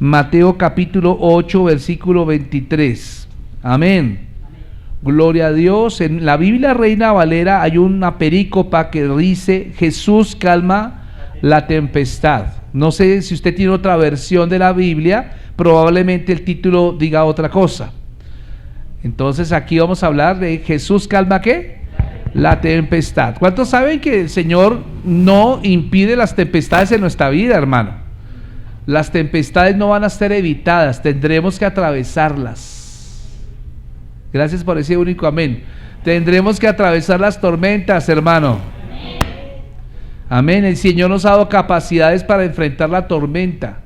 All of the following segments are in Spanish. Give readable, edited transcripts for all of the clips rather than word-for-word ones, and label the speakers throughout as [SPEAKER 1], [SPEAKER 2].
[SPEAKER 1] Mateo capítulo 8, versículo 23. Amén. Gloria a Dios. En la Biblia Reina Valera hay una perícopa que dice: Jesús calma la tempestad. No sé si usted tiene otra versión de la Biblia, probablemente el título diga otra cosa. Entonces aquí vamos a hablar de Jesús calma ¿qué? La tempestad. ¿Cuántos saben que el Señor no impide las tempestades en nuestra vida, hermano? Las tempestades no van a ser evitadas, tendremos que atravesarlas. Gracias por ese único amén. Tendremos que atravesar las tormentas, hermano. Amén. El Señor nos ha dado capacidades para enfrentar la tormenta.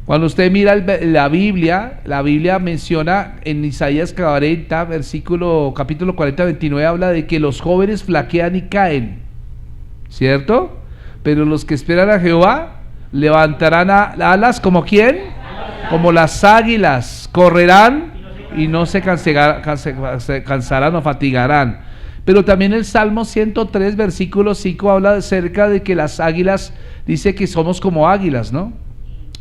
[SPEAKER 1] Cuando usted mira la Biblia menciona en Isaías 40, capítulo 40, 29, habla de que los jóvenes flaquean y caen, ¿cierto? Pero los que esperan a Jehová levantarán alas como ¿quién? Como las águilas, correrán y no se cansarán o fatigarán. Pero también el Salmo 103, versículo 5 habla acerca de que las águilas, dice que somos como águilas, ¿no?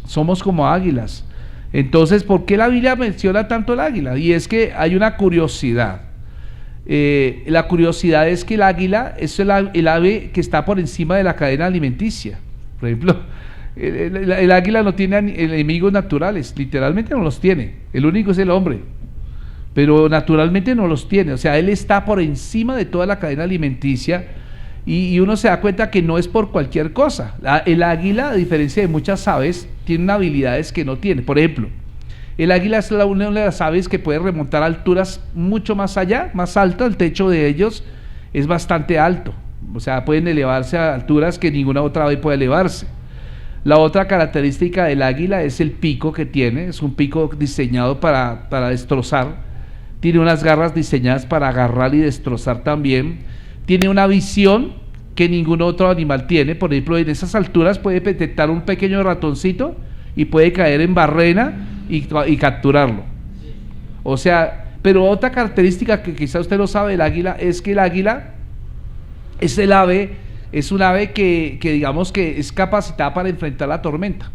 [SPEAKER 1] Somos como águilas. Entonces, ¿por qué la Biblia menciona tanto el águila? Y es que hay una curiosidad. La curiosidad es que el águila es el ave que está por encima de la cadena alimenticia. Por ejemplo, el águila no tiene enemigos naturales, literalmente no los tiene. El único es el hombre, pero naturalmente no los tiene. O sea, él está por encima de toda la cadena alimenticia. Y uno se da cuenta que no es por cualquier cosa. El águila, a diferencia de muchas aves, tiene habilidades que no tiene. Por ejemplo, el águila es una de las aves que puede remontar alturas mucho más allá, más alta. El techo de ellos es bastante alto. O sea, pueden elevarse a alturas que ninguna otra ave puede elevarse. La otra característica del águila es el pico que tiene. Es un pico diseñado para destrozar. Tiene unas garras diseñadas para agarrar y destrozar también. Tiene una visión que ningún otro animal tiene. Por ejemplo, en esas alturas puede detectar un pequeño ratoncito y puede caer en barrena y capturarlo. O sea, pero otra característica que quizá usted no sabe del águila es que el águila es un ave que digamos que es capacitada para enfrentar la tormenta.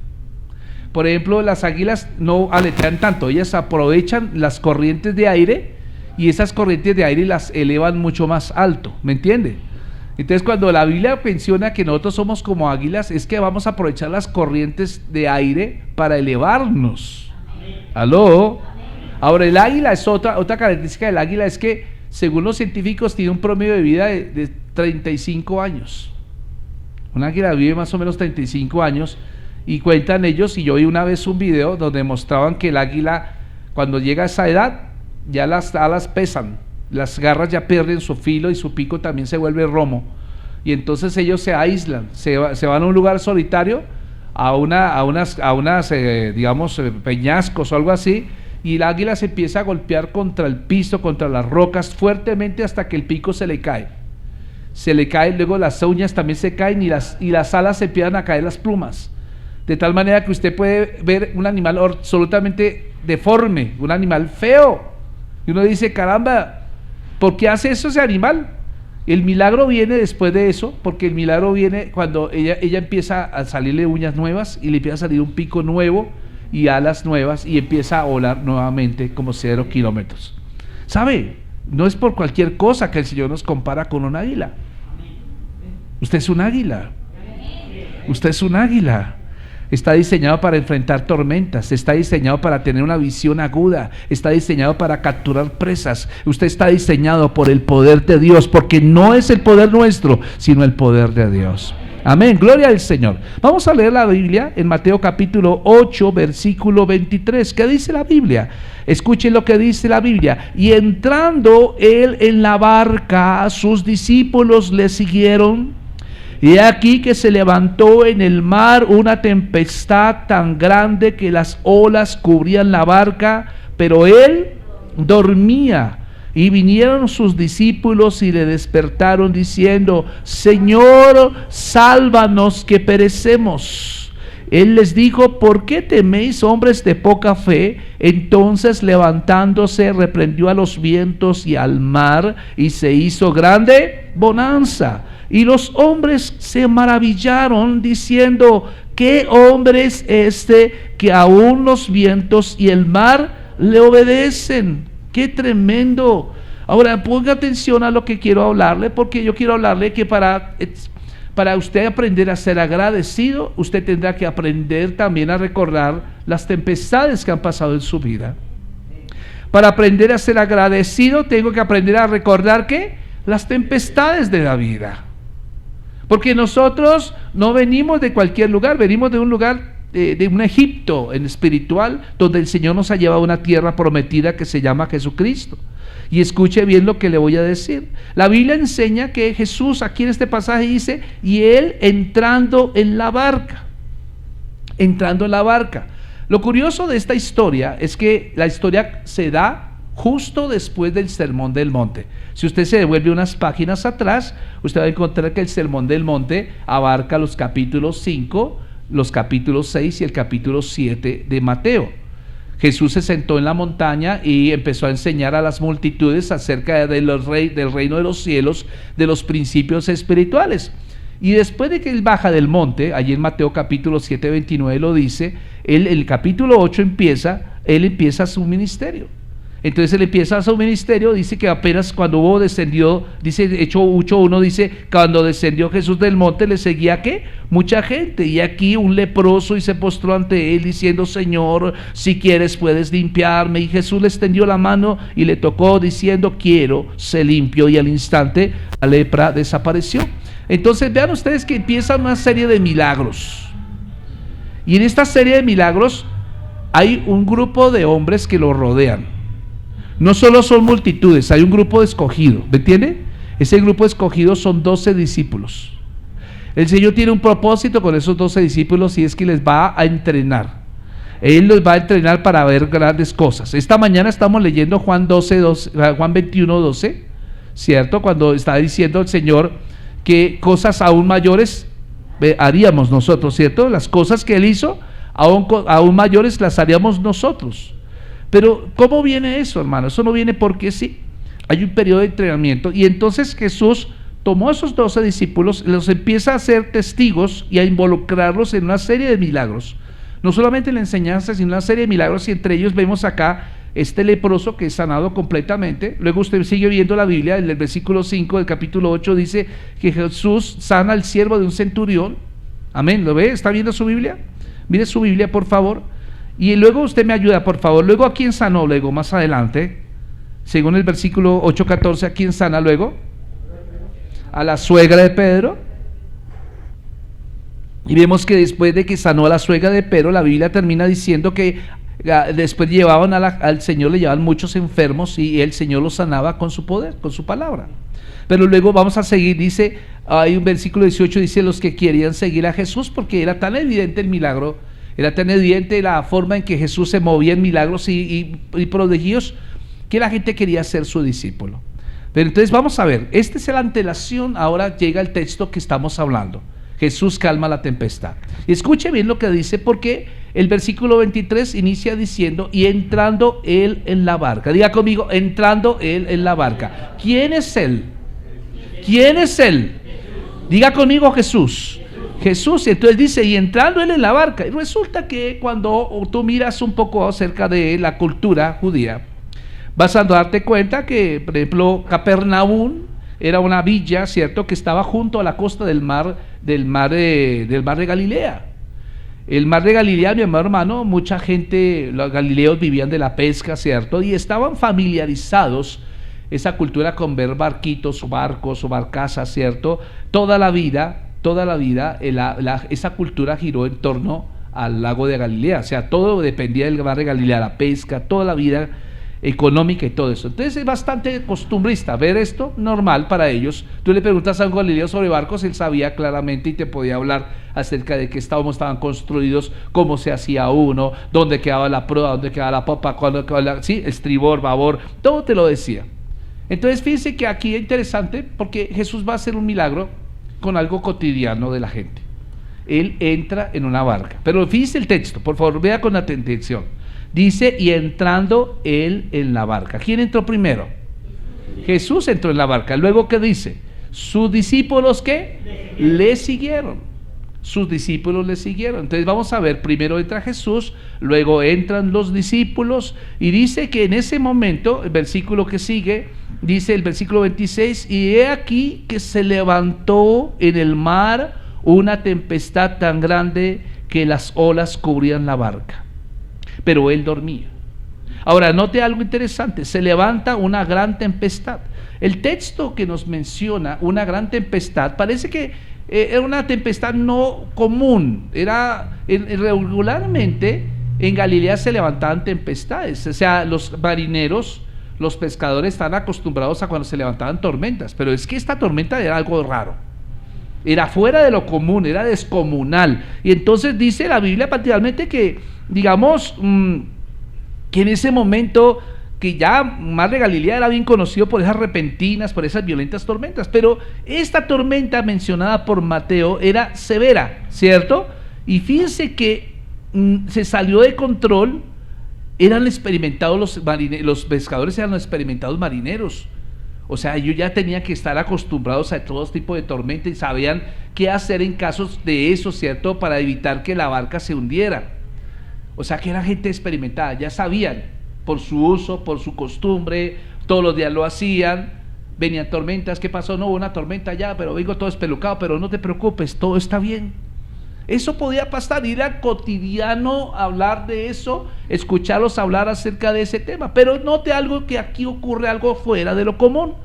[SPEAKER 1] Por ejemplo, las águilas no aletean tanto, ellas aprovechan las corrientes de aire y esas corrientes de aire las elevan mucho más alto, ¿me entiende? Entonces, cuando la Biblia menciona que nosotros somos como águilas, es que vamos a aprovechar las corrientes de aire para elevarnos. ¿Aló? Ahora, el águila es otra característica del águila es que, según los científicos, tiene un promedio de vida de 35 años. Un águila vive más o menos 35 años y cuentan ellos, y yo vi una vez un video donde mostraban que el águila, cuando llega a esa edad, ya las alas pesan, las garras ya pierden su filo y su pico también se vuelve romo, y entonces ellos se aíslan, se van a un lugar solitario, a unas digamos peñascos o algo así, y el águila se empieza a golpear contra el piso, contra las rocas fuertemente hasta que el pico se le cae, luego las uñas también se caen y las alas se empiezan a caer, las plumas, de tal manera que usted puede ver un animal absolutamente deforme, un animal feo. Y uno dice, caramba, ¿por qué hace eso ese animal? El milagro viene después de eso, porque el milagro viene cuando ella empieza a salirle uñas nuevas y le empieza a salir un pico nuevo y alas nuevas y empieza a volar nuevamente como 0 kilómetros. ¿Sabe? No es por cualquier cosa que el Señor nos compara con un águila. Usted es un águila. Usted es un águila. Está diseñado para enfrentar tormentas, está diseñado para tener una visión aguda, está diseñado para capturar presas. Usted está diseñado por el poder de Dios, porque no es el poder nuestro, sino el poder de Dios. Amén, gloria al Señor. Vamos a leer la Biblia en Mateo capítulo 8, versículo 23. ¿Qué dice la Biblia? Escuchen lo que dice la Biblia. Y entrando él en la barca, sus discípulos le siguieron. Y aquí que se levantó en el mar una tempestad tan grande que las olas cubrían la barca, pero él dormía. Y vinieron sus discípulos y le despertaron diciendo: Señor, sálvanos que perecemos. Él les dijo: ¿por qué teméis, hombres de poca fe? Entonces levantándose reprendió a los vientos y al mar, y se hizo grande bonanza. Y los hombres se maravillaron diciendo: ¿Qué hombre es este que aún los vientos y el mar le obedecen? ¡Qué tremendo! Ahora ponga atención a lo que quiero hablarle, porque yo quiero hablarle que para usted aprender a ser agradecido, usted tendrá que aprender también a recordar las tempestades que han pasado en su vida. Para aprender a ser agradecido, tengo que aprender a recordar ¿qué? Las tempestades de la vida. Porque nosotros no venimos de cualquier lugar, venimos de un lugar, de un Egipto en espiritual, donde el Señor nos ha llevado a una tierra prometida que se llama Jesucristo. Y escuche bien lo que le voy a decir. La Biblia enseña que Jesús, aquí en este pasaje dice, y Él entrando en la barca. Lo curioso de esta historia es que la historia se da justo después del Sermón del Monte. Si usted se devuelve unas páginas atrás, usted va a encontrar que el Sermón del Monte abarca los capítulos 5, los capítulos 6 y el capítulo 7 de Mateo. Jesús se sentó en la montaña y empezó a enseñar a las multitudes acerca del reino de los cielos, de los principios espirituales. Y después de que él baja del monte, allí en Mateo capítulo 7, 29 lo dice, el capítulo 8 él empieza su ministerio. Entonces él empieza su ministerio, dice que apenas cuando descendió, dice Hechos 8:1, dice, cuando descendió Jesús del monte le seguía ¿qué? Mucha gente, y aquí un leproso y se postró ante él diciendo, Señor, si quieres puedes limpiarme, y Jesús le extendió la mano y le tocó diciendo, quiero, se limpió, y al instante la lepra desapareció. Entonces vean ustedes que empieza una serie de milagros, y en esta serie de milagros hay un grupo de hombres que lo rodean. No solo son multitudes, hay un grupo escogido, ¿me entiende? Ese grupo escogido son 12 discípulos. El Señor tiene un propósito con esos 12 discípulos y es que les va a entrenar. Él los va a entrenar para ver grandes cosas. Esta mañana estamos leyendo Juan 21:12, ¿cierto? Cuando está diciendo el Señor que cosas aún mayores haríamos nosotros, ¿cierto? Las cosas que Él hizo, aún mayores las haríamos nosotros. Pero ¿cómo viene eso, hermano? Eso no viene porque sí. Hay un periodo de entrenamiento. Y entonces Jesús tomó a esos 12 discípulos, los empieza a hacer testigos y a involucrarlos en una serie de milagros. No solamente en la enseñanza, sino en una serie de milagros. Y entre ellos vemos acá este leproso que es sanado completamente. Luego usted sigue viendo la Biblia, en el versículo 5 del capítulo 8 dice que Jesús sana al siervo de un centurión. Amén, ¿lo ve? ¿Está viendo su Biblia? Mire su Biblia, por favor. Y luego usted me ayuda, por favor. Luego, ¿a quién sanó luego? Más adelante, según el versículo 8:14, ¿a quién sana luego? A la suegra de Pedro. Y vemos que después de que sanó a la suegra de Pedro, la Biblia termina diciendo que después llevaban al Señor, le llevaban muchos enfermos y el Señor los sanaba con su poder, con su palabra. Pero luego vamos a seguir, dice, hay un versículo 18, dice, los que querían seguir a Jesús, porque era tan evidente el milagro, era tan evidente la forma en que Jesús se movía en milagros y prodigios, que la gente quería ser su discípulo. Pero entonces vamos a ver, esta es la antelación, ahora llega el texto que estamos hablando. Jesús calma la tempestad. Y escuche bien lo que dice, porque el versículo 23 inicia diciendo, y entrando él en la barca. Diga conmigo, entrando él en la barca. ¿Quién es él? ¿Quién es él? Diga conmigo, Jesús. Jesús, entonces dice, y entrando él en la barca. Y resulta que cuando tú miras un poco acerca de la cultura judía, vas a darte cuenta que, por ejemplo, Capernaum era una villa, ¿cierto?, que estaba junto a la costa del mar de Galilea. El mar de Galilea, mi hermano, mucha gente, los galileos vivían de la pesca, ¿cierto?, y estaban familiarizados esa cultura con ver barquitos, barcos o barcazas, ¿cierto? Toda la vida esa cultura giró en torno al lago de Galilea, o sea, todo dependía del mar de Galilea, la pesca, toda la vida económica y todo eso. Entonces es bastante costumbrista ver esto, normal para ellos. Tú le preguntas a un galileo sobre barcos, él sabía claramente y te podía hablar acerca de qué estaban construidos, cómo se hacía uno, dónde quedaba la proa, dónde quedaba la popa, sí, estribor, babor, todo te lo decía. Entonces fíjense que aquí es interesante porque Jesús va a hacer un milagro con algo cotidiano de la gente. Él entra en una barca, pero fíjese el texto, por favor, vea con atención. Dice, y entrando él en la barca. ¿Quién entró primero? Jesús entró en la barca. Luego, ¿qué dice? Sus discípulos, ¿qué? Le siguieron. sus discípulos le siguieron. Entonces vamos a ver, primero entra Jesús, luego entran los discípulos, y dice que en ese momento, el versículo que sigue, dice el versículo 26, y he aquí que se levantó en el mar una tempestad tan grande que las olas cubrían la barca, pero él dormía. Ahora, note algo interesante, se levanta una gran tempestad. El texto que nos menciona una gran tempestad, parece que era una tempestad no común, regularmente en Galilea se levantaban tempestades, o sea, los marineros, los pescadores están acostumbrados a cuando se levantaban tormentas, pero es que esta tormenta era algo raro, era fuera de lo común, era descomunal, y entonces dice la Biblia particularmente que, digamos, que en ese momento, que ya Mar de Galilea era bien conocido por esas repentinas, por esas violentas tormentas, pero esta tormenta mencionada por Mateo era severa, ¿cierto? Y fíjense que se salió de control, eran experimentados los pescadores, eran los experimentados marineros, o sea, ellos ya tenían que estar acostumbrados a todo tipo de tormenta y sabían qué hacer en casos de eso, ¿cierto? Para evitar que la barca se hundiera. O sea que era gente experimentada, ya sabían por su uso, por su costumbre, todos los días lo hacían. Venían tormentas, ¿qué pasó? No hubo una tormenta ya, pero vengo todo espelucado, pero no te preocupes, todo está bien. Eso podía pasar, era cotidiano hablar de eso, escucharlos hablar acerca de ese tema, pero note algo, que aquí ocurre algo fuera de lo común.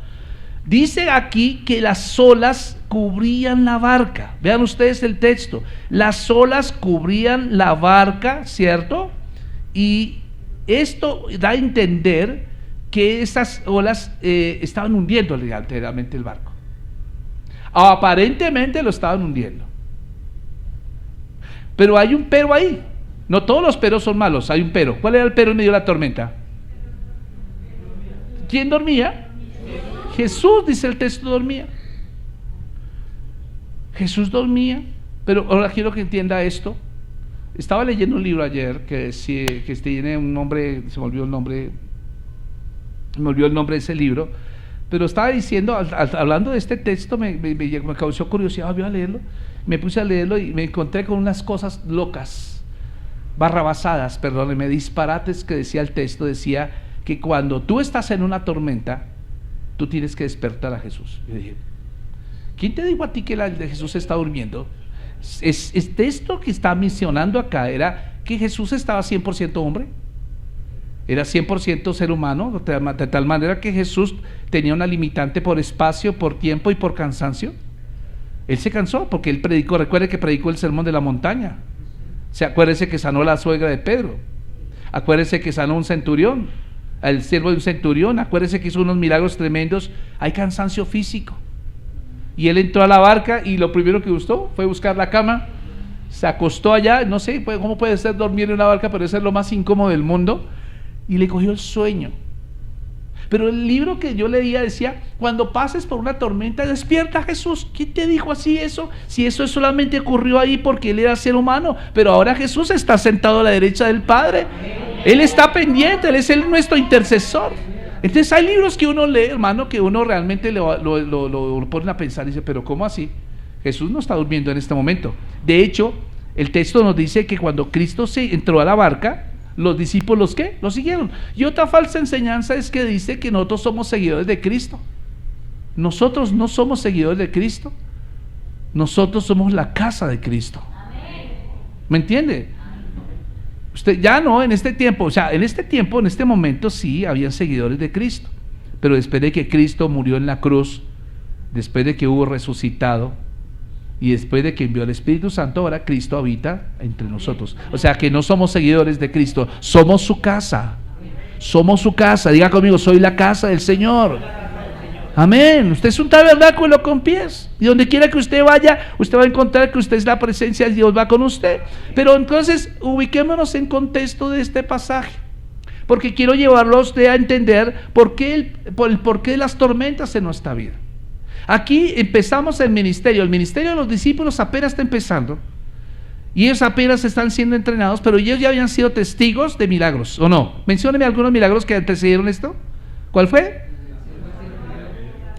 [SPEAKER 1] Dice aquí que las olas cubrían la barca. Vean ustedes el texto. Las olas cubrían la barca, ¿cierto? Y esto da a entender que esas olas estaban hundiendo literalmente el barco. Aparentemente lo estaban hundiendo. Pero hay un pero ahí. No todos los peros son malos, hay un pero. ¿Cuál era el pero en medio de la tormenta? ¿Quién dormía? Jesús, dice el texto, dormía. Jesús dormía. Pero ahora quiero que entienda esto. Estaba leyendo un libro ayer que tiene un nombre, se me olvidó el nombre de ese libro, pero estaba diciendo, hablando de este texto, me causó curiosidad, voy a leerlo, me puse a leerlo y me encontré con unas cosas locas, barrabasadas, perdónenme, disparates que decía el texto. Decía que cuando tú estás en una tormenta, tú tienes que despertar a Jesús. Yo dije, ¿quién te dijo a ti que de Jesús está durmiendo? El texto que está mencionando acá era que Jesús estaba 100% hombre, era 100% ser humano, de tal manera que Jesús tenía una limitante por espacio, por tiempo y por cansancio. Él se cansó porque él predicó, recuerde que predicó el sermón de la montaña. Acuérdese que sanó a la suegra de Pedro, acuérdese que sanó a un centurión, al siervo de un centurión, acuérdese que hizo unos milagros tremendos. Hay cansancio físico, y él entró a la barca y lo primero que gustó fue buscar la cama, se acostó allá, no sé cómo puede ser dormir en una barca, pero eso es lo más incómodo del mundo, y le cogió el sueño. Pero el libro que yo leía decía, cuando pases por una tormenta, despierta a Jesús. ¿Quién te dijo así eso? Si eso solamente ocurrió ahí porque él era ser humano, pero ahora Jesús está sentado a la derecha del Padre, él está pendiente, él es nuestro intercesor. Entonces hay libros que uno lee, hermano, que uno realmente lo pone a pensar y dice, pero ¿cómo así? Jesús no está durmiendo en este momento. De hecho, el texto nos dice que cuando Cristo se entró a la barca, los discípulos, ¿qué? Lo siguieron. Y otra falsa enseñanza es que dice que nosotros somos seguidores de Cristo. Nosotros no somos seguidores de Cristo. Nosotros somos la casa de Cristo. ¿Me entiende? Usted ya no, en este tiempo, o sea, en este momento sí habían seguidores de Cristo, pero después de que Cristo murió en la cruz, después de que hubo resucitado y después de que envió el Espíritu Santo, ahora Cristo habita entre nosotros. O sea que no somos seguidores de Cristo, somos su casa. Somos su casa. Diga conmigo, soy la casa del Señor. Amén. Usted es un tabernáculo con pies, y donde quiera que usted vaya, usted va a encontrar que usted es la presencia de Dios, va con usted. Pero entonces ubiquémonos en contexto de este pasaje, porque quiero llevarlo a usted a entender por qué las tormentas en nuestra vida. Aquí empezamos el ministerio de los discípulos apenas está empezando, y ellos apenas están siendo entrenados, pero ellos ya habían sido testigos de milagros, ¿o no? Mencióneme algunos milagros que antecedieron esto. ¿Cuál fue?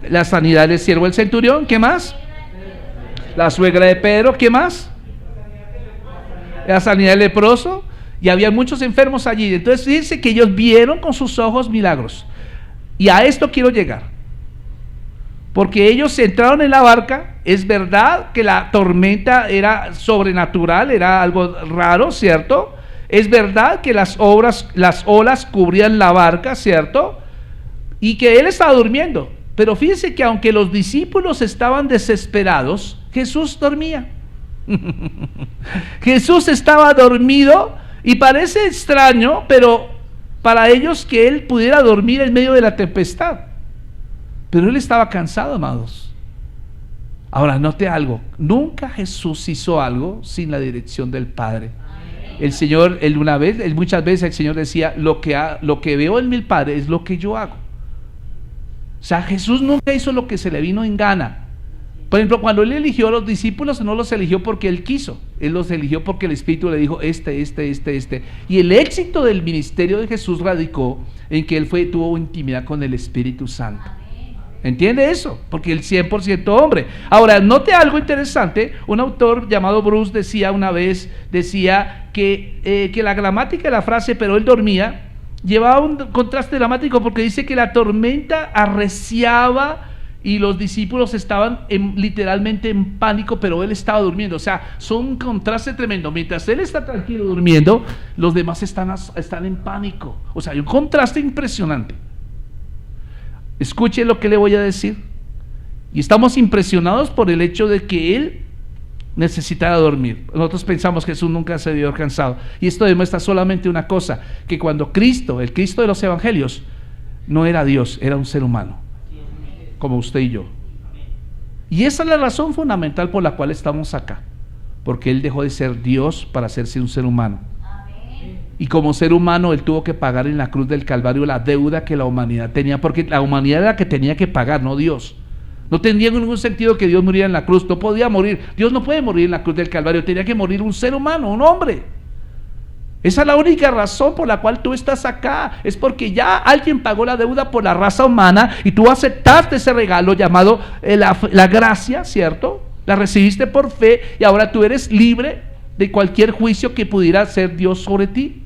[SPEAKER 1] La sanidad del siervo del centurión. ¿Qué más? La suegra de Pedro. ¿Qué más? la sanidad del leproso, y había muchos enfermos allí. Entonces dice que ellos vieron con sus ojos milagros. Y a esto quiero llegar, porque ellos entraron en la barca. Es verdad que la tormenta era sobrenatural, era algo raro, ¿cierto? Es verdad que las olas cubrían la barca, ¿cierto? Y que él estaba durmiendo. Pero fíjense que aunque los discípulos estaban desesperados, Jesús dormía. Jesús estaba dormido, y parece extraño, pero para ellos que él pudiera dormir en medio de la tempestad. Pero él estaba cansado, amados. Ahora, note algo: nunca Jesús hizo algo sin la dirección del Padre. El Señor, muchas veces el Señor decía: lo que veo en mi Padre es lo que yo hago. O sea, Jesús nunca hizo lo que se le vino en gana. Por ejemplo, cuando él eligió a los discípulos, no los eligió porque él quiso, él los eligió porque el Espíritu le dijo este. Y el éxito del ministerio de Jesús radicó en que él tuvo intimidad con el Espíritu Santo. ¿Entiende eso? Porque el 100% hombre. Ahora, note algo interesante. Un autor llamado Bruce decía una vez, que la gramática de la frase "pero él dormía" llevaba un contraste dramático, porque dice que la tormenta arreciaba y los discípulos estaban literalmente en pánico, pero él estaba durmiendo. O sea, son un contraste tremendo. Mientras él está tranquilo durmiendo, los demás están en pánico. O sea, hay un contraste impresionante. Escuche lo que le voy a decir. Y estamos impresionados por el hecho de que él necesitaba dormir. Nosotros pensamos que Jesús nunca se vio cansado. Y esto demuestra solamente una cosa: que cuando Cristo, el Cristo de los evangelios, no era Dios, era un ser humano, como usted y yo. Y esa es la razón fundamental por la cual estamos acá, porque Él dejó de ser Dios para hacerse un ser humano. Y como ser humano Él tuvo que pagar en la cruz del Calvario la deuda que la humanidad tenía, porque la humanidad era la que tenía que pagar, no Dios. No tendría ningún sentido que Dios muriera en la cruz, no podía morir. Dios no puede morir en la cruz del Calvario, tenía que morir un ser humano, un hombre. Esa es la única razón por la cual tú estás acá, es porque ya alguien pagó la deuda por la raza humana y tú aceptaste ese regalo llamado la gracia, ¿cierto? La recibiste por fe y ahora tú eres libre de cualquier juicio que pudiera hacer Dios sobre ti.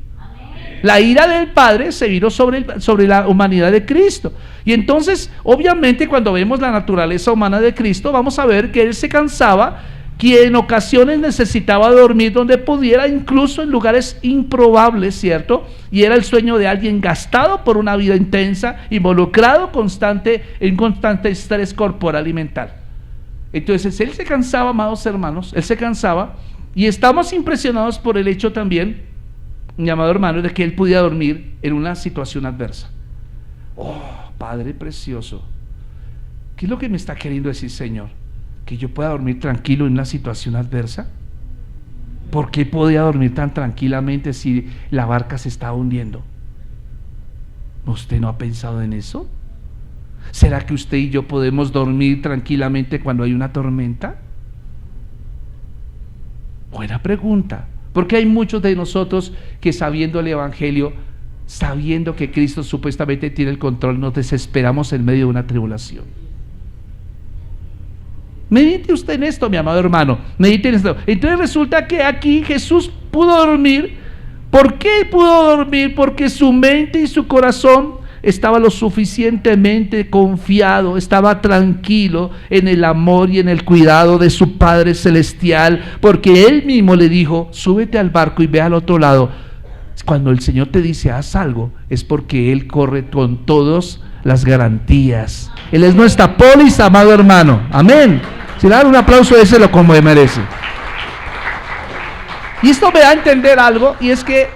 [SPEAKER 1] La ira del Padre se vino sobre la humanidad de Cristo. Y entonces, obviamente, cuando vemos la naturaleza humana de Cristo, vamos a ver que Él se cansaba, que en ocasiones necesitaba dormir donde pudiera, incluso en lugares improbables, ¿cierto? Y era el sueño de alguien gastado por una vida intensa, involucrado en constante estrés corporal y mental. Entonces Él se cansaba, amados hermanos, Él se cansaba, y estamos impresionados por el hecho también, mi amado hermano, de que Él pudiera dormir en una situación adversa. Oh, Padre precioso, ¿qué es lo que me está queriendo decir, Señor? ¿Que yo pueda dormir tranquilo en una situación adversa? ¿Por qué podía dormir tan tranquilamente si la barca se estaba hundiendo? ¿Usted no ha pensado en eso? ¿Será que usted y yo podemos dormir tranquilamente cuando hay una tormenta? Buena pregunta, porque hay muchos de nosotros que, sabiendo el Evangelio, sabiendo que Cristo supuestamente tiene el control, nos desesperamos en medio de una tribulación. Medite usted en esto, mi amado hermano, medite en esto. Entonces resulta que aquí Jesús pudo dormir. ¿Por qué pudo dormir? Porque su mente y su corazón estaba lo suficientemente confiado, estaba tranquilo en el amor y en el cuidado de su Padre Celestial, porque Él mismo le dijo: súbete al barco y ve al otro lado. Cuando el Señor te dice haz algo, es porque Él corre con todas las garantías. Él es nuestra póliza, amado hermano. Amén. Si le dan un aplauso, ese lo como merece. Y esto me da a entender algo, y es que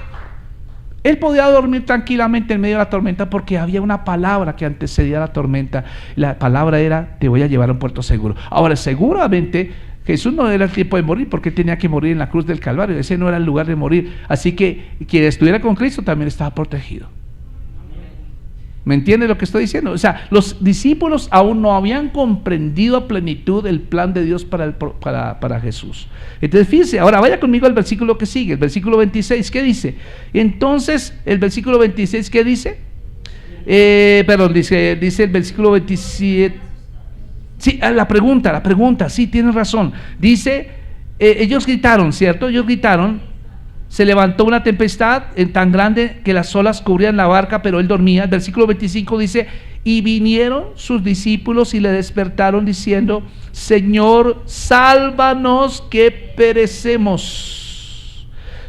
[SPEAKER 1] Él podía dormir tranquilamente en medio de la tormenta porque había una palabra que antecedía a la tormenta. La palabra era: te voy a llevar a un puerto seguro. Ahora, seguramente Jesús no era el tiempo de morir, porque tenía que morir en la cruz del Calvario. Ese no era el lugar de morir. Así que quien estuviera con Cristo también estaba protegido. ¿Me entiende lo que estoy diciendo? O sea, los discípulos aún no habían comprendido a plenitud el plan de Dios para Jesús. Entonces fíjense, ahora vaya conmigo al versículo que sigue, el versículo 26, ¿qué dice? Entonces, el versículo 26, ¿qué dice? Dice el versículo 27. Sí, la pregunta, sí, tienes razón. Dice, ellos gritaron, ¿cierto? Ellos gritaron, se levantó una tempestad tan grande que las olas cubrían la barca, pero él dormía. El versículo 25 dice: y vinieron sus discípulos y le despertaron diciendo: Señor, sálvanos que perecemos.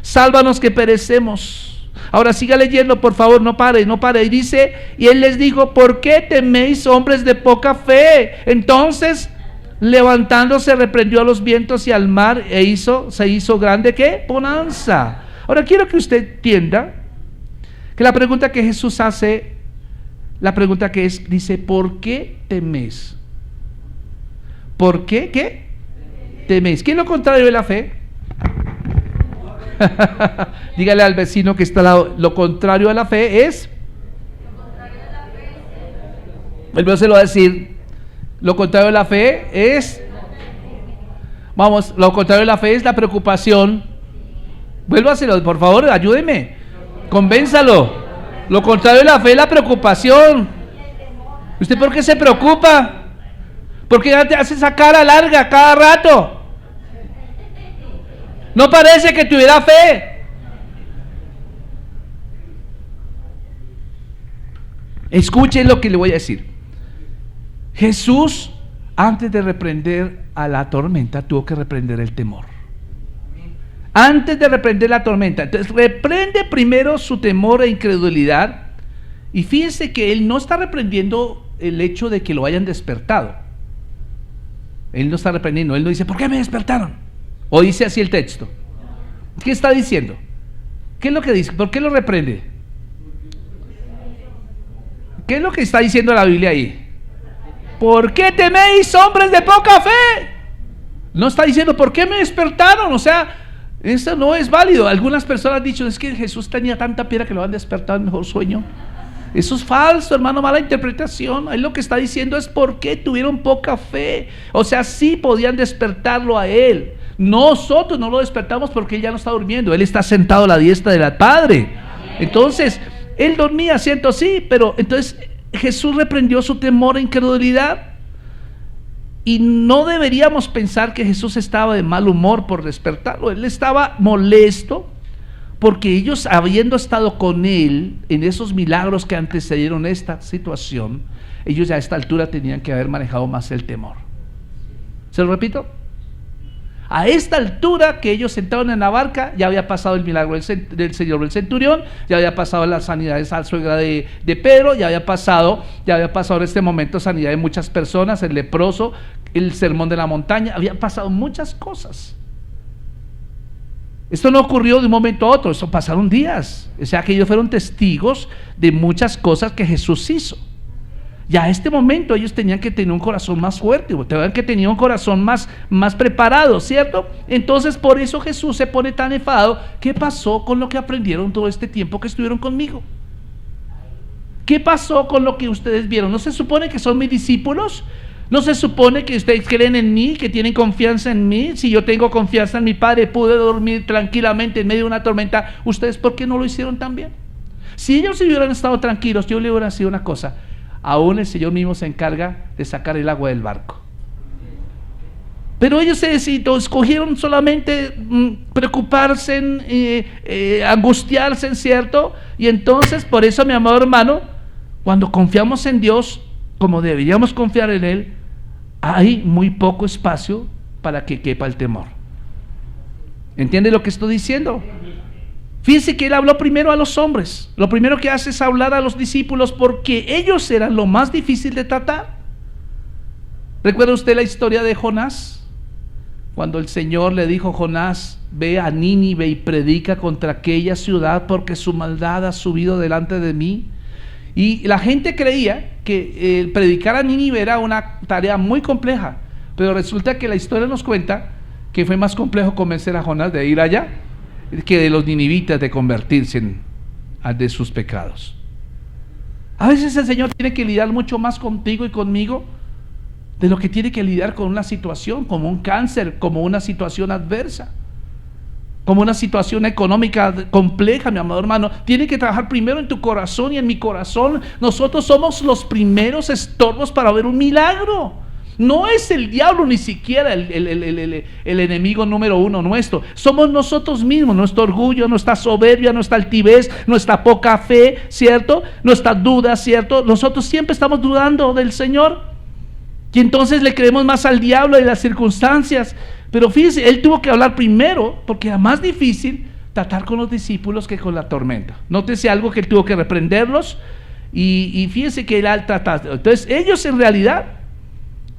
[SPEAKER 1] Sálvanos que perecemos. Ahora siga leyendo, por favor, no pare. Y dice: y él les dijo: ¿por qué teméis, hombres de poca fe? Entonces, levantándose, reprendió a los vientos y al mar, se hizo grande, ¿qué? Bonanza. Ahora quiero que usted entienda que la pregunta que Jesús hace, la pregunta que es, dice: ¿por qué teméis? ¿Por qué? ¿Qué? Teméis. ¿Qué es lo contrario de la fe? Dígale al vecino que está al lado: lo contrario a la fe es. Él se lo va a decir. Lo contrario de la fe es. Vamos, lo contrario de la fe es la preocupación. Vuélvaselo, por favor, ayúdeme. Convénzalo. Lo contrario de la fe es la preocupación. ¿Usted por qué se preocupa? ¿Por qué hace esa cara larga cada rato? No parece que tuviera fe. Escuchen lo que le voy a decir. Jesús, antes de reprender a la tormenta, tuvo que reprender el temor. Antes de reprender la tormenta, entonces reprende primero su temor e incredulidad. Y fíjense que él no está reprendiendo el hecho de que lo hayan despertado. Él no está reprendiendo, él no dice: ¿por qué me despertaron? ¿O dice así el texto? ¿Qué está diciendo? ¿Qué es lo que dice? ¿Por qué lo reprende? ¿Qué es lo que está diciendo la Biblia ahí? ¿Por qué teméis, hombres de poca fe? No está diciendo: ¿por qué me despertaron? O sea, eso no es válido. Algunas personas han dicho: es que Jesús tenía tanta piedra que lo han despertado en mejor sueño. Eso es falso, hermano, mala interpretación. Ahí lo que está diciendo es: ¿por qué tuvieron poca fe? O sea, sí podían despertarlo a él. Nosotros no lo despertamos porque él ya no está durmiendo. Él está sentado a la diestra del Padre. Entonces, él dormía, ¿cierto? Sí, pero entonces Jesús reprendió su temor e incredulidad. Y no deberíamos pensar que Jesús estaba de mal humor por despertarlo. Él estaba molesto porque ellos, habiendo estado con él en esos milagros que antecedieron esta situación, ellos ya a esta altura tenían que haber manejado más el temor. ¿Se lo repito? A esta altura que ellos sentaron en la barca, ya había pasado el milagro del Señor del centurión, ya había pasado la sanidad de esa suegra de Pedro, ya había pasado en este momento sanidad de muchas personas, el leproso, el sermón de la montaña, habían pasado muchas cosas. Esto no ocurrió de un momento a otro, eso pasaron días. O sea que ellos fueron testigos de muchas cosas que Jesús hizo. Ya a este momento ellos tenían que tener un corazón más fuerte, tenían que tener un corazón más preparado, ¿cierto? Entonces por eso Jesús se pone tan enfadado. ¿Qué pasó con lo que aprendieron todo este tiempo que estuvieron conmigo? ¿Qué pasó con lo que ustedes vieron? ¿No se supone que son mis discípulos? ¿No se supone que ustedes creen en mí, que tienen confianza en mí? Si yo tengo confianza en mi Padre, pude dormir tranquilamente en medio de una tormenta. ¿Ustedes por qué no lo hicieron también? Si ellos hubieran estado tranquilos, yo le hubiera sido una cosa: aún el Señor mismo se encarga de sacar el agua del barco. Pero ellos escogieron solamente preocuparse, angustiarse, ¿cierto? Y entonces, por eso, mi amado hermano, cuando confiamos en Dios, como deberíamos confiar en Él, hay muy poco espacio para que quepa el temor. ¿Entiende lo que estoy diciendo? Fíjense que él habló primero a los hombres. Lo primero que hace es hablar a los discípulos porque ellos eran lo más difícil de tratar. ¿Recuerda usted la historia de Jonás? Cuando el Señor le dijo: Jonás, ve a Nínive y predica contra aquella ciudad porque su maldad ha subido delante de mí. Y la gente creía que predicar a Nínive era una tarea muy compleja, pero resulta que la historia nos cuenta que fue más complejo convencer a Jonás de ir allá que de los ninivitas de convertirse de sus pecados. A veces el Señor tiene que lidiar mucho más contigo y conmigo de lo que tiene que lidiar con una situación como un cáncer, como una situación adversa, como una situación económica compleja, mi amado hermano. Tiene que trabajar primero en tu corazón y en mi corazón. Nosotros somos los primeros estorbos para ver un milagro. No es el diablo ni siquiera el enemigo número uno nuestro. Somos nosotros mismos, nuestro orgullo, nuestra soberbia, nuestra altivez, nuestra poca fe, ¿cierto? Nuestras dudas, ¿cierto? Nosotros siempre estamos dudando del Señor. Y entonces le creemos más al diablo y las circunstancias. Pero fíjense, él tuvo que hablar primero, porque era más difícil tratar con los discípulos que con la tormenta. Nótese algo, que él tuvo que reprenderlos. Y fíjense que él tratado. Entonces ellos en realidad,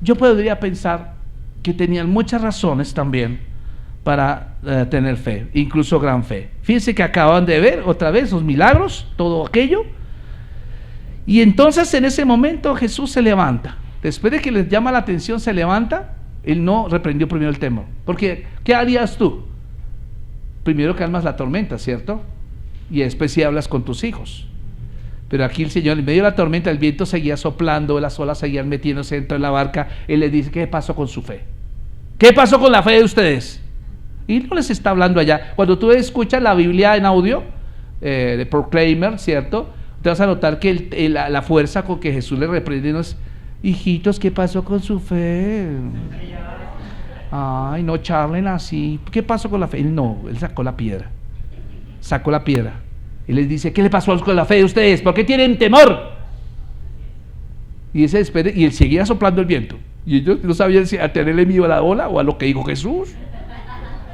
[SPEAKER 1] yo podría pensar que tenían muchas razones también para tener fe, incluso gran fe. Fíjense que acaban de ver otra vez los milagros, todo aquello. Y entonces en ese momento Jesús se levanta. Después de que les llama la atención, se levanta. Él no reprendió primero el temor. Porque, ¿qué harías tú? Primero calmas la tormenta, ¿cierto? Y después sí hablas con tus hijos. Pero aquí el Señor, en medio de la tormenta, el viento seguía soplando, las olas seguían metiéndose dentro de la barca. Él les dice: ¿qué pasó con su fe? ¿Qué pasó con la fe de ustedes? Y no les está hablando allá. Cuando tú escuchas la Biblia en audio, de Proclaimer, ¿cierto? Te vas a notar que la fuerza con que Jesús le reprende no es: hijitos, ¿qué pasó con su fe? Ay, no charlen así. ¿Qué pasó con la fe? Él no, él sacó la piedra. Y les dice: ¿qué le pasó con la fe de ustedes? ¿Por qué tienen temor? Y él seguía soplando el viento. Y ellos no sabían si a tenerle miedo a la ola o a lo que dijo Jesús.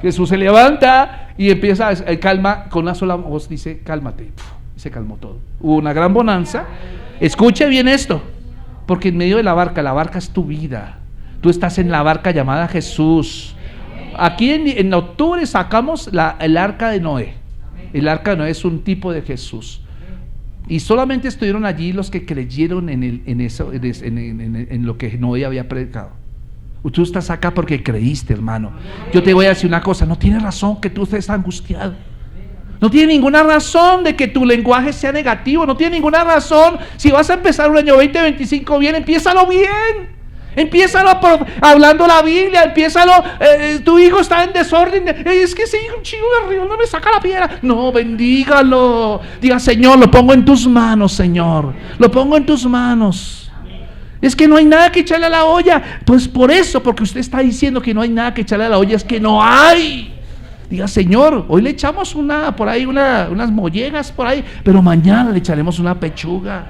[SPEAKER 1] Jesús se levanta y empieza a calma, con una sola voz dice: cálmate. Y se calmó todo. Hubo una gran bonanza. Escuche bien esto, porque en medio de la barca es tu vida. Tú estás en la barca llamada Jesús. Aquí en octubre sacamos el arca de Noé. El arca de Noé es un tipo de Jesús. Y solamente estuvieron allí los que creyeron en lo que Noé había predicado. Tú estás acá porque creíste, hermano. Yo te voy a decir una cosa: no tiene razón que tú estés angustiado. No tiene ninguna razón de que tu lenguaje sea negativo. No tiene ninguna razón. Si vas a empezar un año 2025 bien, empiézalo bien. Empiézalo hablando la Biblia. Empiézalo, tu hijo está en desorden. Es que ese hijo, un chico de arriba no me saca la piedra. No, bendígalo. Diga: Señor, lo pongo en tus manos, Señor. Lo pongo en tus manos. Es que no hay nada que echarle a la olla. Pues por eso, porque usted está diciendo que no hay nada que echarle a la olla, es que no hay. Diga: Señor, hoy le echamos unas mollejas por ahí, pero mañana le echaremos una pechuga.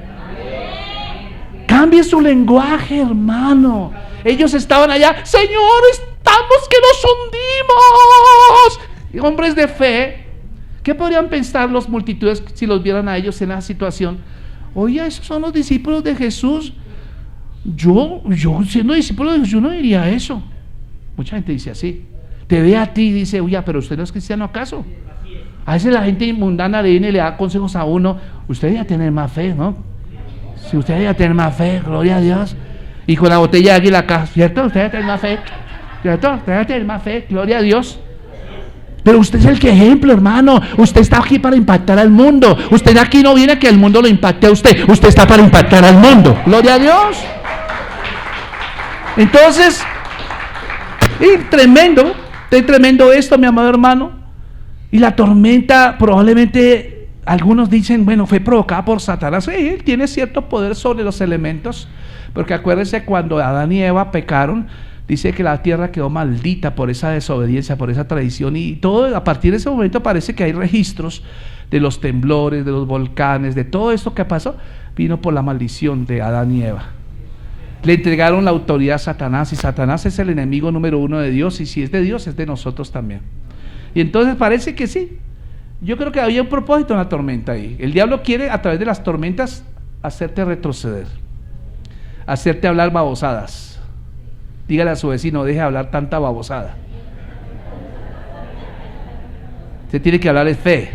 [SPEAKER 1] Cambie su lenguaje, hermano. Ellos estaban allá: Señor, estamos que nos hundimos. Y hombres de fe, ¿qué podrían pensar las multitudes si los vieran a ellos en esa situación? Oye, esos son los discípulos de Jesús. Yo siendo discípulo de Jesús, yo no diría eso. Mucha gente dice así. Te ve a ti y dice: oye, pero usted no es cristiano, ¿acaso? A veces la gente mundana viene y le da consejos a uno: usted debe tener más fe, ¿no? Si usted debe tener más fe, gloria a Dios. Y con la botella de águila acá, ¿cierto? Usted debe tener más fe, ¿cierto? Usted debe tener más fe, gloria a Dios. Pero usted es el que ejemplo, hermano. Usted está aquí para impactar al mundo. Usted aquí no viene a que el mundo lo impacte a usted. Usted está para impactar al mundo, gloria a Dios. Entonces, tremendo esto, mi amado hermano. Y la tormenta probablemente, algunos dicen, bueno, fue provocada por Satanás. Sí, él tiene cierto poder sobre los elementos, porque acuérdense, cuando Adán y Eva pecaron, dice que la tierra quedó maldita por esa desobediencia, por esa tradición, y todo a partir de ese momento parece que hay registros de los temblores, de los volcanes, de todo esto que pasó, vino por la maldición de Adán y Eva. Le entregaron la autoridad a Satanás, y Satanás es el enemigo número uno de Dios, y si es de Dios, es de nosotros también. Y entonces parece que sí. Yo creo que había un propósito en la tormenta ahí. El diablo quiere, a través de las tormentas, hacerte retroceder, hacerte hablar babosadas. Dígale a su vecino: deje de hablar tanta babosada. Usted tiene que hablar de fe.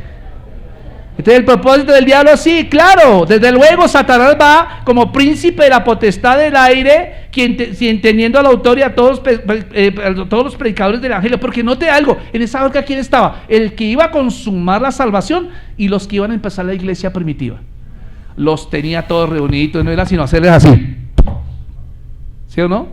[SPEAKER 1] Entonces el propósito del diablo, sí, claro, desde luego Satanás va como príncipe de la potestad del aire, quien teniendo la autoridad a todos los predicadores del evangelio. Porque note algo, en esa barca, ¿quién estaba? El que iba a consumar la salvación y los que iban a empezar la iglesia primitiva. Los tenía todos reunidos, no era sino hacerles así, ¿sí o no?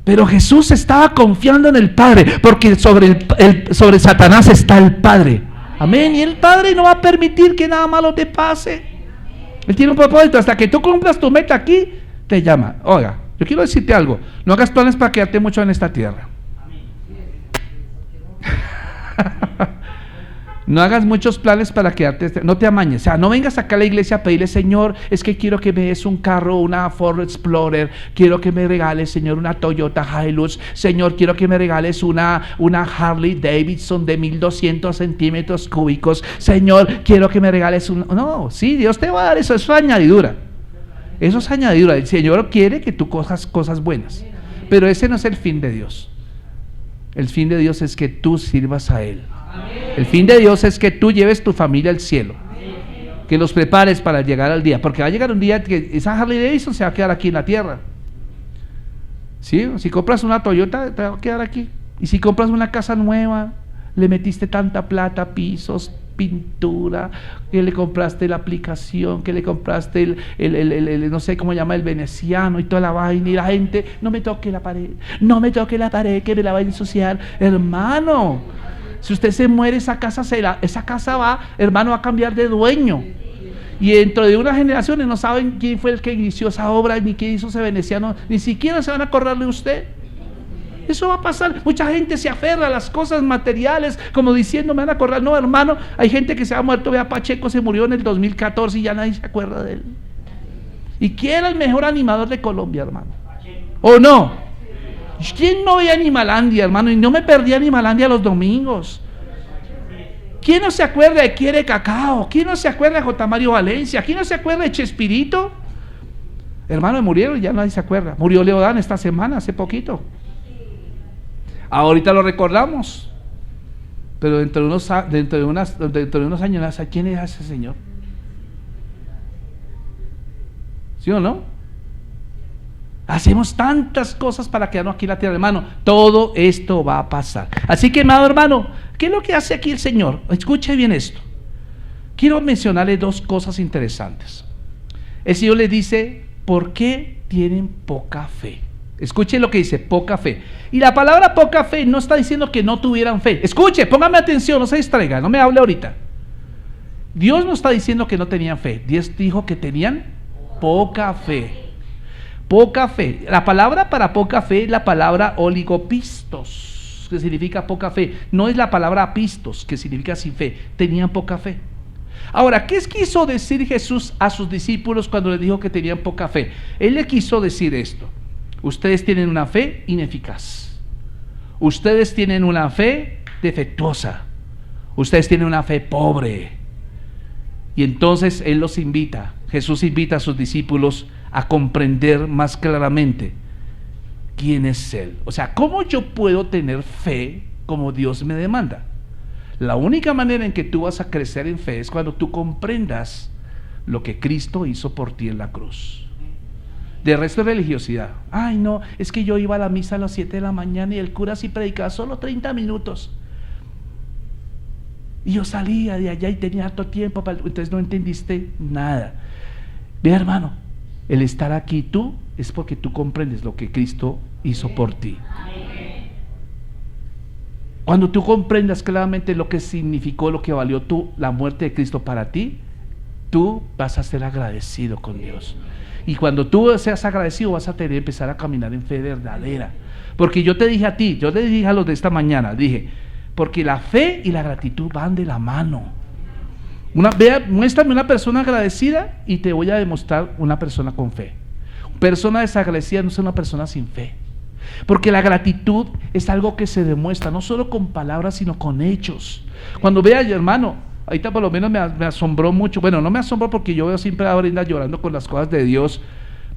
[SPEAKER 1] Pero Jesús estaba confiando en el Padre, porque sobre Satanás está el Padre. Amén. Y el Padre no va a permitir que nada malo te pase. Él tiene un propósito. Hasta que tú cumplas tu meta aquí, te llama: oiga, Yo quiero decirte algo, no hagas planes para quedarte mucho en esta tierra. No hagas muchos planes para quedarte, no te amañes, o sea, no vengas acá a la iglesia a pedirle, Señor, es que quiero que me des un carro, una Ford Explorer, quiero que me regales, Señor, una Toyota Hilux, Señor, quiero que me regales una Harley Davidson de 1200 centímetros cúbicos, Señor, quiero que me regales un... No, sí, Dios te va a dar eso, eso es añadidura, el Señor quiere que tú cojas cosas buenas, pero ese no es el fin de Dios. El fin de Dios es que tú sirvas a Él. El fin de Dios es que tú lleves tu familia al cielo, que los prepares para llegar al día, porque va a llegar un día que esa Harley Davidson se va a quedar aquí en la tierra. ¿Sí? Si compras una Toyota, te va a quedar aquí. Y si compras una casa nueva, le metiste tanta plata, pisos, pintura, que le compraste la aplicación, que le compraste el no sé cómo llama, el veneciano y toda la vaina, y la gente, no me toque la pared, que me la va a ensuciar. Hermano, si usted se muere, esa casa va, hermano, va a cambiar de dueño. Y dentro de unas generaciones no saben quién fue el que inició esa obra, ni quién hizo ese veneciano, ni siquiera se van a acordar de usted. Eso va a pasar. Mucha gente se aferra a las cosas materiales, como diciendo, me van a acordar. No, hermano, hay gente que se ha muerto. Vea, Pacheco se murió en el 2014 y ya nadie se acuerda de él. ¿Y quién era el mejor animador de Colombia, hermano? ¿O no? ¿Quién no veía Animalandia, hermano? Y no me perdía Animalandia los domingos. ¿Quién no se acuerda de Quiere Cacao? ¿Quién no se acuerda de J. Mario Valencia? ¿Quién no se acuerda de Chespirito? Hermano, murieron y ya nadie se acuerda. Murió Leodán esta semana, hace poquito. Ahorita lo recordamos, pero dentro de unos años, ¿a quién es ese señor? ¿Sí o no? Hacemos tantas cosas para quedarnos aquí en la tierra, hermano. Todo esto va a pasar. Así que, amado hermano, ¿qué es lo que hace aquí el Señor? Escuche bien esto. Quiero mencionarle dos cosas interesantes. El Señor le dice, ¿por qué tienen poca fe? Escuche lo que dice, poca fe. Y la palabra poca fe no está diciendo que no tuvieran fe. Escuche, póngame atención, no se distraiga, no me hable ahorita. Dios no está diciendo que no tenían fe. Dios dijo que tenían poca fe. Poca fe. La palabra para poca fe es la palabra oligopistos, que significa poca fe. No es la palabra pistos, que significa sin fe. Tenían poca fe. Ahora, ¿qué quiso decir Jesús a sus discípulos cuando les dijo que tenían poca fe? Él le quiso decir esto: ustedes tienen una fe ineficaz, ustedes tienen una fe defectuosa, ustedes tienen una fe pobre. Y entonces Él los invita, Jesús invita a sus discípulos a comprender más claramente quién es Él. O sea, ¿cómo yo puedo tener fe como Dios me demanda? La única manera en que tú vas a crecer en fe es cuando tú comprendas lo que Cristo hizo por ti en la cruz. De resto de religiosidad, ay no, es que yo iba a la misa a las 7 de la mañana y el cura sí predicaba solo 30 minutos. Y yo salía de allá y tenía harto tiempo, entonces no entendiste nada. Ve, hermano, el estar aquí tú es porque tú comprendes lo que Cristo hizo por ti. Cuando tú comprendas claramente lo que significó, lo que valió la muerte de Cristo para ti, tú vas a ser agradecido con Dios. Y cuando tú seas agradecido, vas a tener que empezar a caminar en fe verdadera. Porque yo te dije a ti, yo le dije a los de esta mañana, dije, porque la fe y la gratitud van de la mano. Muéstrame una persona agradecida y te voy a demostrar una persona con fe. Persona desagradecida no es una persona sin fe. Porque la gratitud es algo que se demuestra no solo con palabras sino con hechos. Cuando vea, hermano, ahorita por lo menos me asombró mucho. Bueno, no me asombró porque yo veo siempre a Brenda llorando con las cosas de Dios,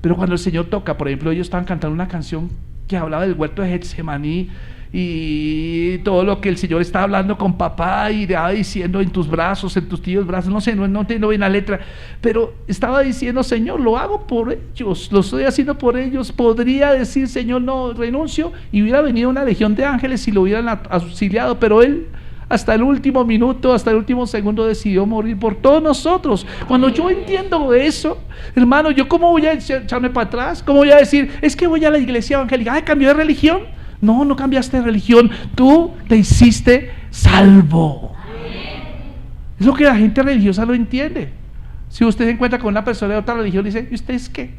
[SPEAKER 1] pero cuando el Señor toca, por ejemplo, ellos estaban cantando una canción que hablaba del huerto de Getsemaní y todo lo que el Señor estaba hablando con papá y estaba diciendo en tus brazos, en tus tíos brazos, no sé, no entiendo bien la letra, pero estaba diciendo, Señor, lo hago por ellos, lo estoy haciendo por ellos. Podría decir, Señor, no, renuncio, y hubiera venido una legión de ángeles y lo hubieran auxiliado, pero Él hasta el último minuto, hasta el último segundo decidió morir por todos nosotros. Cuando yo entiendo eso, hermano, ¿yo cómo voy a echarme para atrás? ¿Cómo voy a decir, es que voy a la iglesia evangélica? ¿Ay, cambió de religión? No, no cambiaste de religión, tú te hiciste salvo. Es lo que la gente religiosa lo entiende. Si usted se encuentra con una persona de otra religión, dice, ¿y usted es qué?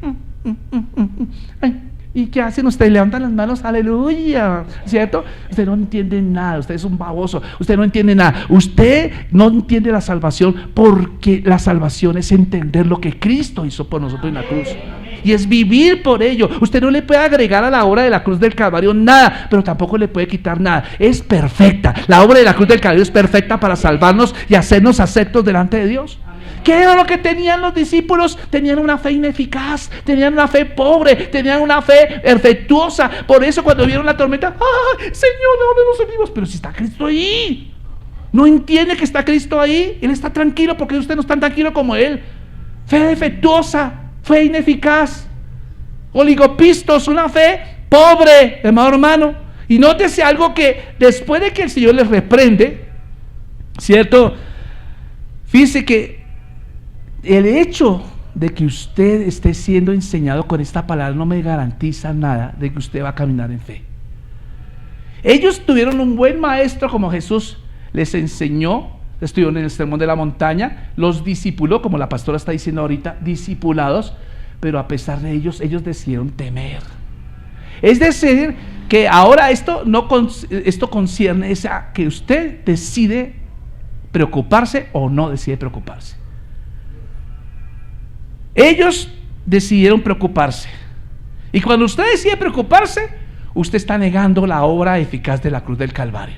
[SPEAKER 1] Ay, ¿Y qué hacen ustedes? Levantan las manos, aleluya, ¿cierto? Usted no entiende nada, usted es un baboso, usted no entiende nada. Usted no entiende la salvación, porque la salvación es entender lo que Cristo hizo por nosotros en la cruz. Y es vivir por ello. Usted no le puede agregar a la obra de la cruz del Calvario nada, pero tampoco le puede quitar nada. Es perfecta. La obra de la cruz del Calvario es perfecta para salvarnos y hacernos aceptos delante de Dios. ¿Qué era lo que tenían los discípulos? Tenían una fe ineficaz, tenían una fe pobre, tenían una fe defectuosa. Por eso cuando vieron la tormenta, ¡ay, Señor, ¿de dónde nos venimos? Pero si está Cristo ahí. No entiende que está Cristo ahí. Él está tranquilo porque usted no está tan tranquilo como Él. Fe defectuosa, fe ineficaz, oligopistos, una fe pobre, hermano. Y nótese algo, que después de que el Señor les reprende, ¿cierto? Fíjese que el hecho de que usted esté siendo enseñado con esta palabra no me garantiza nada de que usted va a caminar en fe. Ellos tuvieron un buen maestro como Jesús les enseñó, estuvieron en el sermón de la montaña, los discipuló, como la pastora está diciendo ahorita, discipulados, pero a pesar de ellos decidieron temer. Es decir, que ahora esto concierne a que usted decide preocuparse o no decide preocuparse. Ellos decidieron preocuparse. Y cuando usted decide preocuparse, usted está negando la obra eficaz de la cruz del Calvario.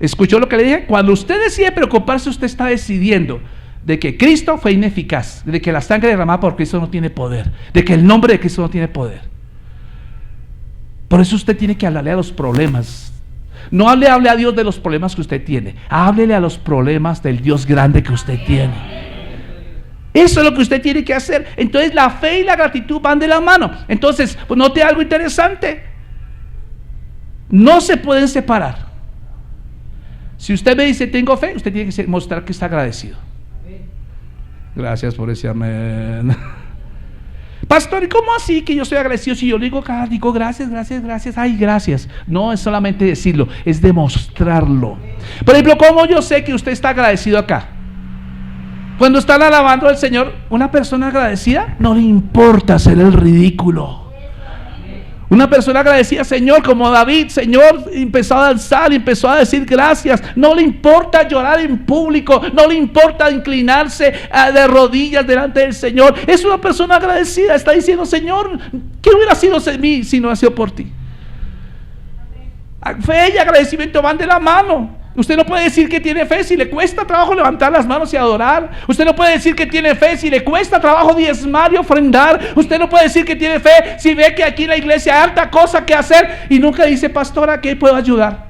[SPEAKER 1] ¿Escuchó lo que le dije? Cuando usted decide preocuparse, usted está decidiendo de que Cristo fue ineficaz, de que la sangre derramada por Cristo no tiene poder, de que el nombre de Cristo no tiene poder. Por eso usted tiene que hablarle a los problemas. No hable a Dios de los problemas que usted tiene, háblele a los problemas del Dios grande que usted tiene. Eso es lo que usted tiene que hacer. Entonces la fe y la gratitud van de la mano. Entonces, pues, note algo interesante. No se pueden separar. Si usted me dice tengo fe, usted tiene que mostrar que está agradecido. Gracias por ese amén. Pastor, ¿y cómo así que yo soy agradecido? Si yo digo gracias, ay, gracias. No es solamente decirlo, es demostrarlo. Por ejemplo, ¿cómo yo sé que usted está agradecido acá? Cuando están alabando al Señor, una persona agradecida no le importa hacer el ridículo. Una persona agradecida, Señor, como David, Señor, empezó a danzar, empezó a decir gracias. No le importa llorar en público, no le importa inclinarse de rodillas delante del Señor. Es una persona agradecida, está diciendo, Señor, ¿qué hubiera sido de mí si no ha sido por ti? Fe y agradecimiento van de la mano. Usted no puede decir que tiene fe si le cuesta trabajo levantar las manos y adorar. Usted no puede decir que tiene fe si le cuesta trabajo diezmar y ofrendar. Usted no puede decir que tiene fe si ve que aquí en la iglesia hay harta cosa que hacer y nunca dice, pastora, ¿qué puedo ayudar?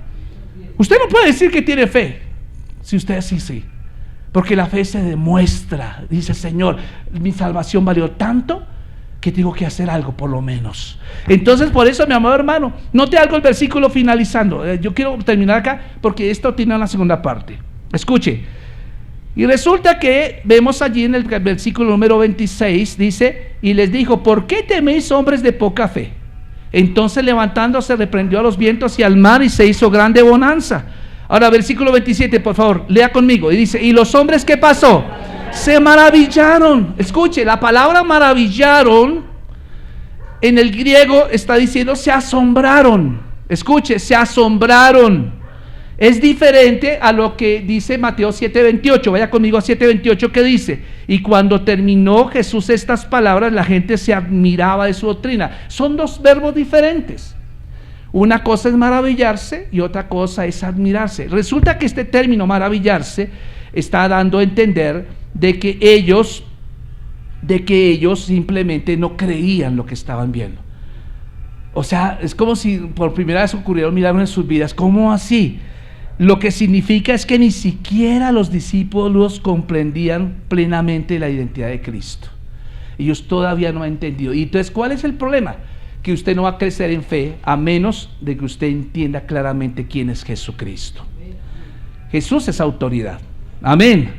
[SPEAKER 1] Usted no puede decir que tiene fe si usted sí. Porque la fe se demuestra. Dice, Señor, mi salvación valió tanto que tengo que hacer algo por lo menos. Entonces, por eso, mi amado hermano, note algo el versículo finalizando. Yo quiero terminar acá porque esto tiene una segunda parte. Escuche. Y resulta que vemos allí en el versículo número 26, dice, y les dijo, ¿por qué teméis, hombres de poca fe? Entonces, levantándose, reprendió a los vientos y al mar y se hizo grande bonanza. Ahora, versículo 27, por favor, lea conmigo. Y dice, ¿y los hombres qué pasó? Se maravillaron. Escuche, la palabra maravillaron en el griego está diciendo se asombraron. Escuche, se asombraron. Es diferente a lo que dice Mateo 7:28. Vaya conmigo a 7:28, que dice, y cuando terminó Jesús estas palabras, la gente se admiraba de su doctrina. Son dos verbos diferentes. Una cosa es maravillarse y otra cosa es admirarse. Resulta que este término maravillarse está dando a entender de que ellos simplemente no creían lo que estaban viendo. O sea, es como si por primera vez ocurriera un milagro en sus vidas. ¿Cómo así? Lo que significa es que ni siquiera los discípulos comprendían plenamente la identidad de Cristo. Ellos todavía no han entendido. Y entonces, ¿cuál es el problema? Que usted no va a crecer en fe a menos de que usted entienda claramente quién es Jesucristo. Jesús es autoridad. Amén.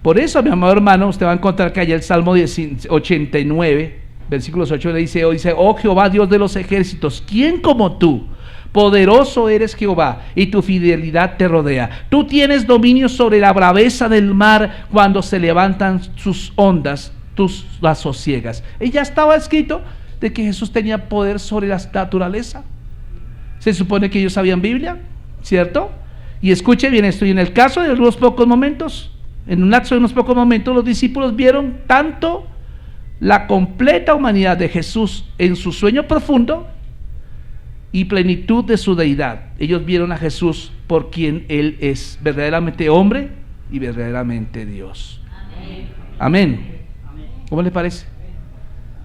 [SPEAKER 1] Por eso, mi amado hermano, usted va a encontrar que allá el Salmo 89, versículos 8, le dice, oh Jehová, Dios de los ejércitos, ¿quién como tú? Poderoso eres Jehová, y tu fidelidad te rodea. Tú tienes dominio sobre la braveza del mar, cuando se levantan sus ondas, tú las sosiegas. Y ya estaba escrito de que Jesús tenía poder sobre la naturaleza? Se supone que ellos sabían Biblia, ¿cierto? Y escuche bien esto, y en el caso de unos pocos momentos, en un lapso de unos pocos momentos, los discípulos vieron tanto la completa humanidad de Jesús en su sueño profundo y plenitud de su deidad. Ellos vieron a Jesús por quien Él es, verdaderamente hombre y verdaderamente Dios. Amén. ¿Cómo le parece?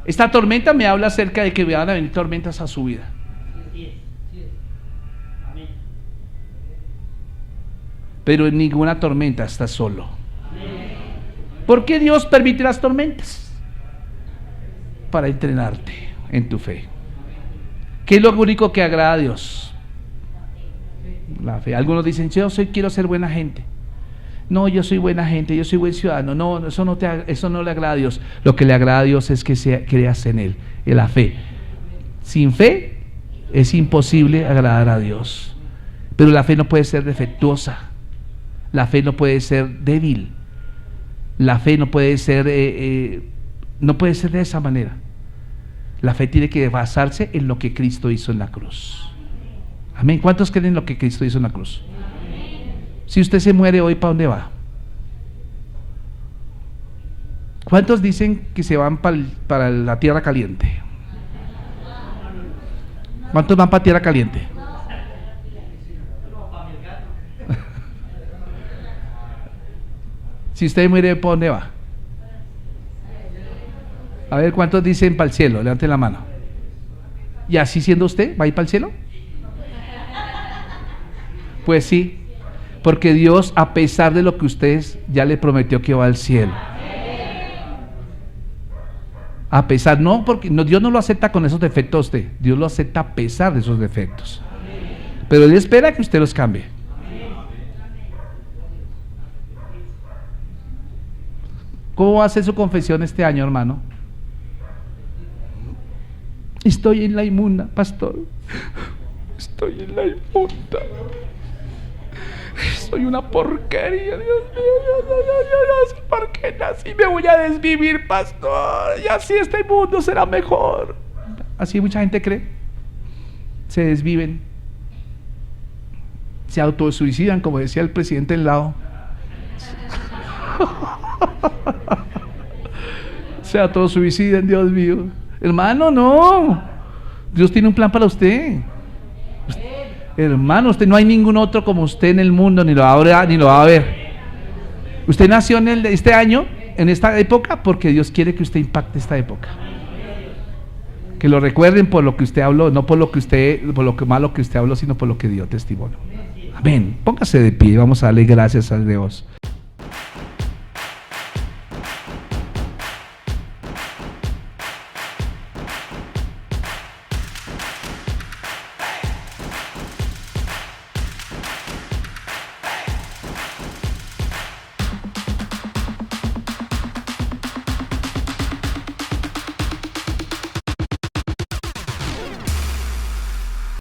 [SPEAKER 1] Esta tormenta me habla acerca de que van a venir tormentas a su vida. Pero en ninguna tormenta estás solo. ¿Por qué Dios permite las tormentas? Para entrenarte en tu fe. ¿Qué es lo único que agrada a Dios? La fe. Algunos dicen, quiero ser buena gente. No, yo soy buena gente, yo soy buen ciudadano. No, eso no le agrada a Dios. Lo que le agrada a Dios es que creas en Él, en la fe. Sin fe es imposible agradar a Dios. Pero la fe no puede ser defectuosa. La fe no puede ser débil. La fe no puede ser no puede ser de esa manera. La fe tiene que basarse en lo que Cristo hizo en la cruz. Amén. ¿Cuántos creen en lo que Cristo hizo en la cruz? Si usted se muere hoy, ¿para dónde va? ¿Cuántos dicen que se van para la tierra caliente? ¿Cuántos van para tierra caliente? Si usted muere, ¿para dónde va? A ver, ¿cuántos dicen para el cielo? Levanten la mano. ¿Y así siendo usted, va a ir para el cielo? Pues sí, porque Dios, a pesar de lo que usted ya le prometió que va al cielo. A pesar, no, porque Dios no lo acepta con esos defectos a usted, Dios lo acepta a pesar de esos defectos. Pero Él espera que usted los cambie. ¿Cómo va a ser su confesión este año, hermano? Estoy en la inmunda, pastor. Estoy en la inmunda. Soy una porquería, Dios mío, ¿por qué nací? Me voy a desvivir, pastor. Y así este mundo será mejor. Así mucha gente cree. Se desviven. Se autosuicidan, como decía el presidente del lado. Se autosuicidan, Dios mío. Hermano, no. Dios tiene un plan para usted. Hermano, usted no hay ningún otro como usted en el mundo, ni lo habrá, ni lo va a ver. Usted nació en este año, en esta época, porque Dios quiere que usted impacte esta época. Que lo recuerden por lo que usted habló, no por lo que malo que usted habló, sino por lo que dio testimonio. Amén. Póngase de pie, vamos a darle gracias a Dios.